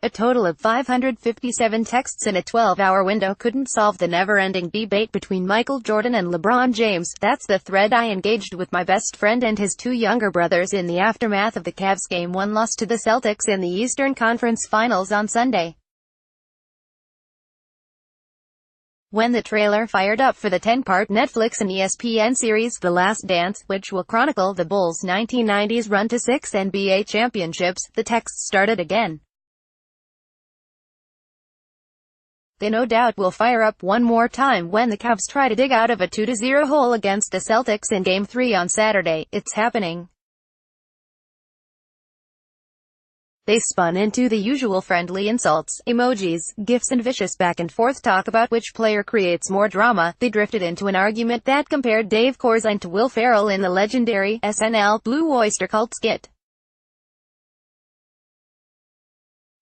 A total of 557 texts in a 12-hour window couldn't solve the never-ending debate between Michael Jordan and LeBron James. That's the thread I engaged with my best friend and his two younger brothers in the aftermath of the Cavs' Game 1 loss to the Celtics in the Eastern Conference Finals on Sunday. When the trailer fired up for the 10-part Netflix and ESPN series The Last Dance, which will chronicle the Bulls' 1990s run to 6 NBA championships, the texts started again. They no doubt will fire up one more time when the Cavs try to dig out of a 2-0 hole against the Celtics in Game 3 on Saturday. It's happening. They spun into the usual friendly insults, emojis, gifs and vicious back-and-forth talk about which player creates more drama. They drifted into an argument that compared Dave Corzine to Will Ferrell in the legendary SNL Blue Oyster Cult skit.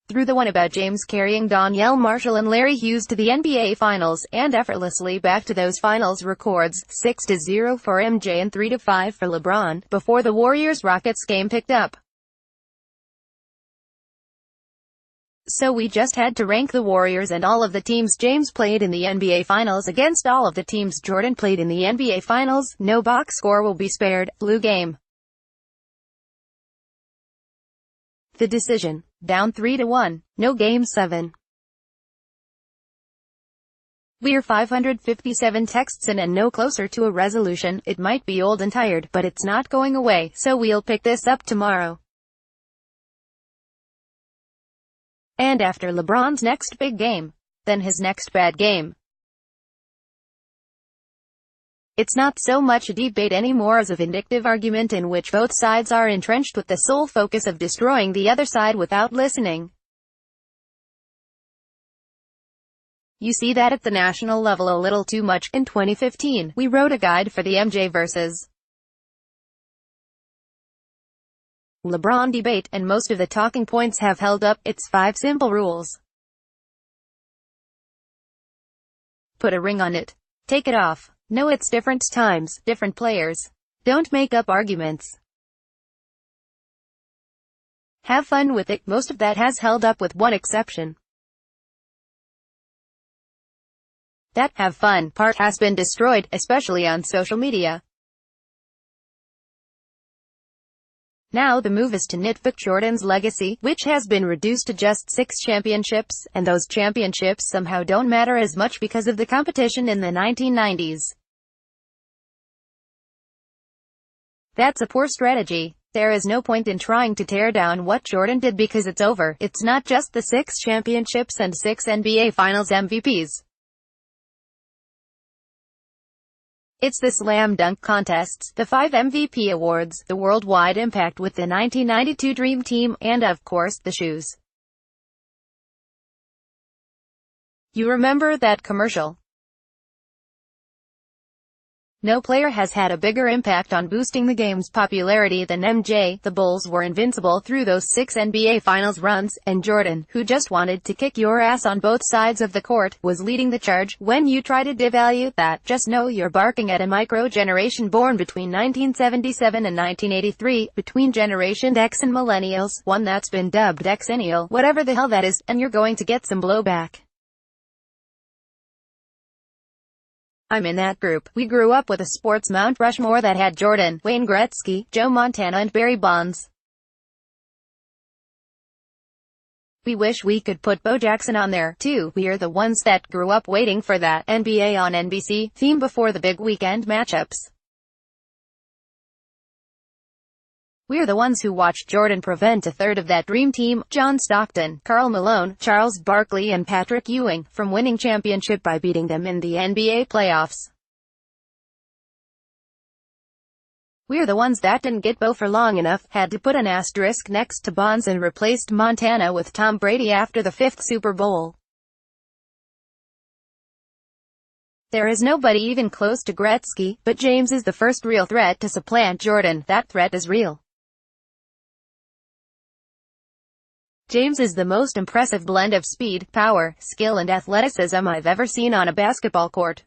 Through the one about James carrying Donyell Marshall and Larry Hughes to the NBA Finals, and effortlessly back to those Finals records, 6-0 for MJ and 3-5 for LeBron, before the Warriors-Rockets game picked up. So we just had to rank the Warriors and all of the teams James played in the NBA Finals against all of the teams Jordan played in the NBA Finals. No box score will be spared. Blue game. The decision. Down 3-1. No Game 7. We're 557 texts in and no closer to a resolution. It might be old and tired, but it's not going away, so we'll pick this up tomorrow. And after LeBron's next big game, then his next bad game. It's not so much a debate anymore as a vindictive argument in which both sides are entrenched with the sole focus of destroying the other side without listening. You see that at the national level a little too much. In 2015, we wrote a guide for the MJ vs. LeBron debate, and most of the talking points have held up. It's 5 simple rules. Put a ring on it. Take it off. No, it's different times, different players. Don't make up arguments. Have fun with it. Most of that has held up with one exception. That have fun part has been destroyed, especially on social media. Now the move is to nitpick Jordan's legacy, which has been reduced to just 6 championships, and those championships somehow don't matter as much because of the competition in the 1990s. That's a poor strategy. There is no point in trying to tear down what Jordan did because it's over. It's not just the 6 championships and 6 NBA Finals MVPs. It's the slam dunk contests, the 5 MVP awards, the worldwide impact with the 1992 Dream Team, and of course, the shoes. You remember that commercial? No player has had a bigger impact on boosting the game's popularity than MJ. The Bulls were invincible through those 6 NBA Finals runs, and Jordan, who just wanted to kick your ass on both sides of the court, was leading the charge. When you try to devalue that, just know you're barking at a micro-generation born between 1977 and 1983, between Generation X and Millennials, one that's been dubbed Xennial, whatever the hell that is, and you're going to get some blowback. I'm in that group. We grew up with a sports Mount Rushmore that had Jordan, Wayne Gretzky, Joe Montana and Barry Bonds. We wish we could put Bo Jackson on there, too. We're the ones that grew up waiting for that NBA on NBC theme before the big weekend matchups. We're the ones who watched Jordan prevent a third of that dream team, John Stockton, Karl Malone, Charles Barkley and Patrick Ewing, from winning championship by beating them in the NBA playoffs. We're the ones that didn't get Bo for long enough, had to put an asterisk next to Bonds and replaced Montana with Tom Brady after the 5th Super Bowl. There is nobody even close to Gretzky, but James is the first real threat to supplant Jordan. That threat is real. James is the most impressive blend of speed, power, skill and athleticism I've ever seen on a basketball court.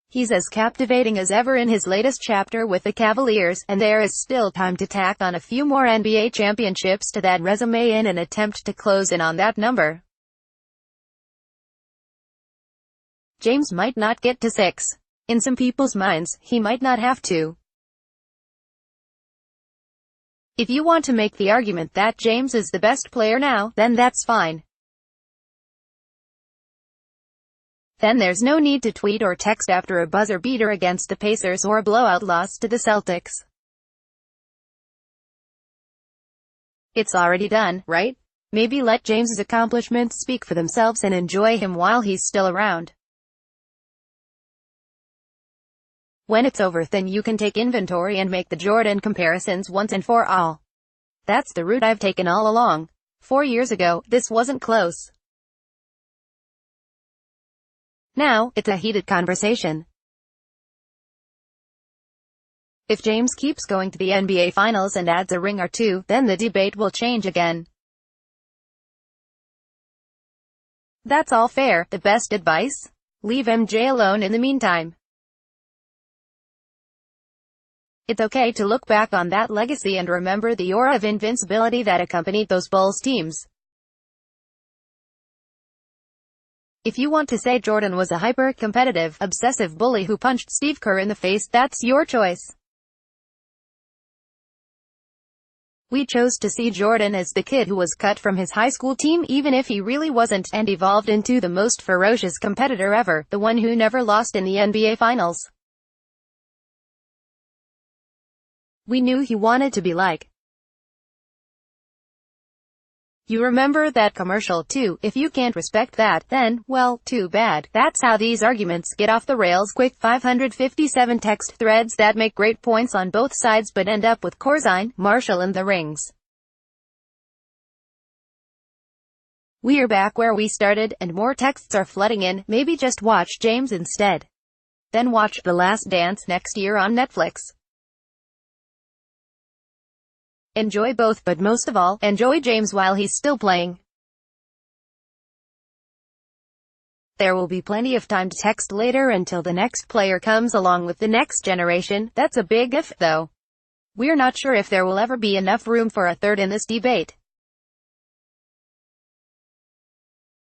He's as captivating as ever in his latest chapter with the Cavaliers, and there is still time to tack on a few more NBA championships to that resume in an attempt to close in on that number. James might not get to 6. In some people's minds, he might not have to. If you want to make the argument that James is the best player now, then that's fine. Then there's no need to tweet or text after a buzzer beater against the Pacers or a blowout loss to the Celtics. It's already done, right? Maybe let James's accomplishments speak for themselves and enjoy him while he's still around. When it's over, then you can take inventory and make the Jordan comparisons once and for all. That's the route I've taken all along. 4 years ago, this wasn't close. Now, it's a heated conversation. If James keeps going to the NBA Finals and adds a ring or two, then the debate will change again. That's all fair. The best advice? Leave MJ alone in the meantime. It's okay to look back on that legacy and remember the aura of invincibility that accompanied those Bulls teams. If you want to say Jordan was a hyper-competitive, obsessive bully who punched Steve Kerr in the face, that's your choice. We chose to see Jordan as the kid who was cut from his high school team even if he really wasn't, and evolved into the most ferocious competitor ever, the one who never lost in the NBA Finals. We knew he wanted to be like. You remember that commercial too? If you can't respect that, then, well, too bad. That's how these arguments get off the rails quick. 557 text threads that make great points on both sides but end up with Corzine, Marshall and the rings. We're back where we started, and more texts are flooding in. Maybe just watch James instead. Then watch The Last Dance next year on Netflix. Enjoy both, but most of all, enjoy James while he's still playing. There will be plenty of time to text later until the next player comes along with the next generation. That's a big if, though. We're not sure if there will ever be enough room for a third in this debate.